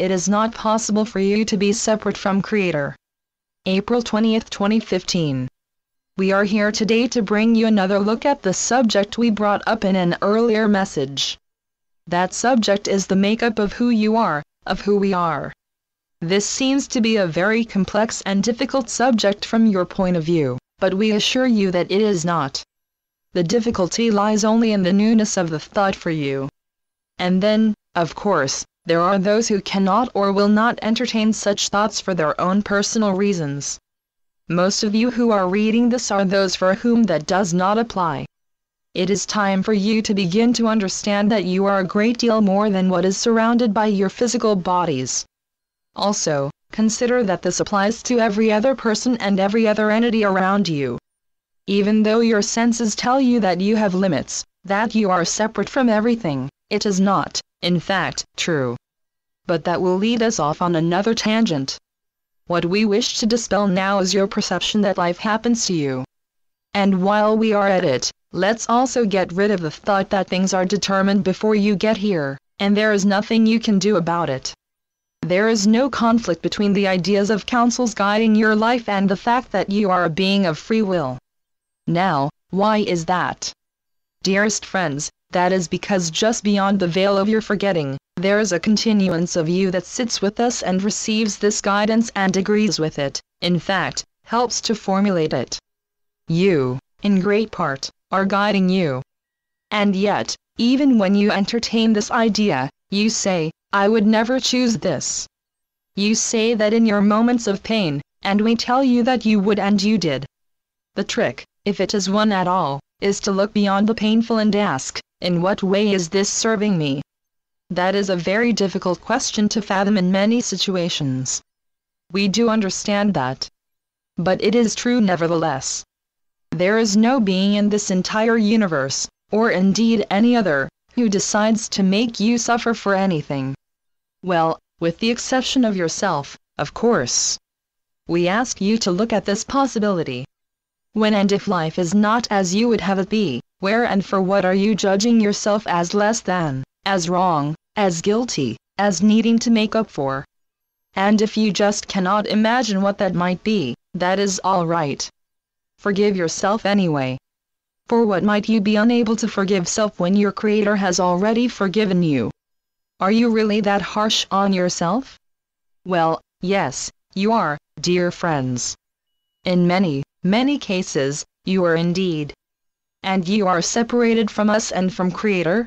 It is not possible for you to be separate from Creator. April 20th, 2015. We are here today to bring you another look at the subject we brought up in an earlier message. That subject is the makeup of who you are, of who we are. This seems to be a very complex and difficult subject from your point of view, but we assure you that it is not. The difficulty lies only in the newness of the thought for you. And then, of course, there are those who cannot or will not entertain such thoughts for their own personal reasons. Most of you who are reading this are those for whom that does not apply. It is time for you to begin to understand that you are a great deal more than what is surrounded by your physical bodies. Also, consider that this applies to every other person and every other entity around you. Even though your senses tell you that you have limits, that you are separate from everything, it is not, in fact, true. But that will lead us off on another tangent. What we wish to dispel now is your perception that life happens to you. And while we are at it, let's also get rid of the thought that things are determined before you get here, and there is nothing you can do about it. There is no conflict between the ideas of counsels guiding your life and the fact that you are a being of free will. Now, why is that? Dearest friends, that is because just beyond the veil of your forgetting, there is a continuance of you that sits with us and receives this guidance and agrees with it, in fact, helps to formulate it. You, in great part, are guiding you. And yet, even when you entertain this idea, you say, I would never choose this. You say that in your moments of pain, and we tell you that you would and you did. The trick, if it is one at all, is to look beyond the painful and ask, in what way is this serving me? That is a very difficult question to fathom in many situations. We do understand that. But it is true nevertheless. There is no being in this entire universe, or indeed any other, who decides to make you suffer for anything. Well, with the exception of yourself, of course. We ask you to look at this possibility. When and if life is not as you would have it be, where and for what are you judging yourself as less than, as wrong, as guilty, as needing to make up for? And if you just cannot imagine what that might be, that is all right. Forgive yourself anyway. For what might you be unable to forgive self when your Creator has already forgiven you? Are you really that harsh on yourself? Well, yes, you are, dear friends. In many, many cases, you are indeed. And you are separated from us and from Creator?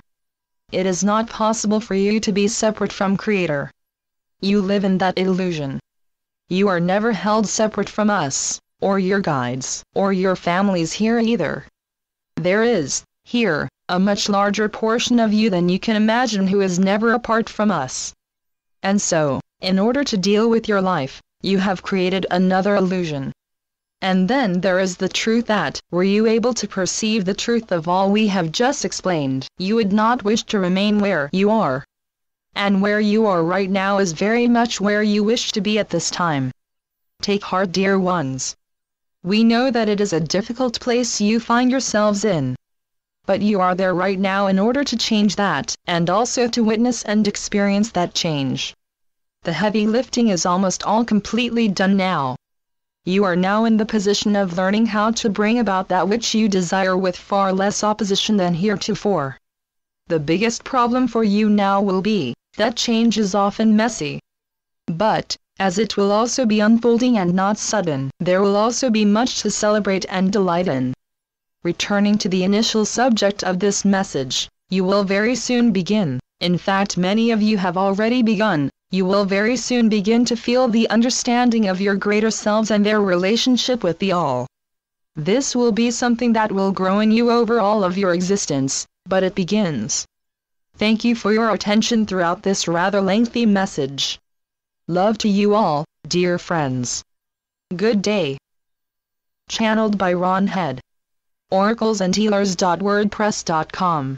It is not possible for you to be separate from Creator. You live in that illusion. You are never held separate from us, or your guides, or your families here either. There is, here, a much larger portion of you than you can imagine who is never apart from us. And so, in order to deal with your life, you have created another illusion. And then there is the truth that, were you able to perceive the truth of all we have just explained, you would not wish to remain where you are. And where you are right now is very much where you wish to be at this time. Take heart, dear ones. We know that it is a difficult place you find yourselves in. But you are there right now in order to change that, and also to witness and experience that change. The heavy lifting is almost all completely done now. You are now in the position of learning how to bring about that which you desire with far less opposition than heretofore. The biggest problem for you now will be, that change is often messy. But, as it will also be unfolding and not sudden, there will also be much to celebrate and delight in. Returning to the initial subject of this message, you will very soon begin, in fact many of you have already begun, you will very soon begin to feel the understanding of your greater selves and their relationship with the All. This will be something that will grow in you over all of your existence, but it begins. Thank you for your attention throughout this rather lengthy message. Love to you all, dear friends. Good day. Channeled by Ron Head. oraclesandhealers.wordpress.com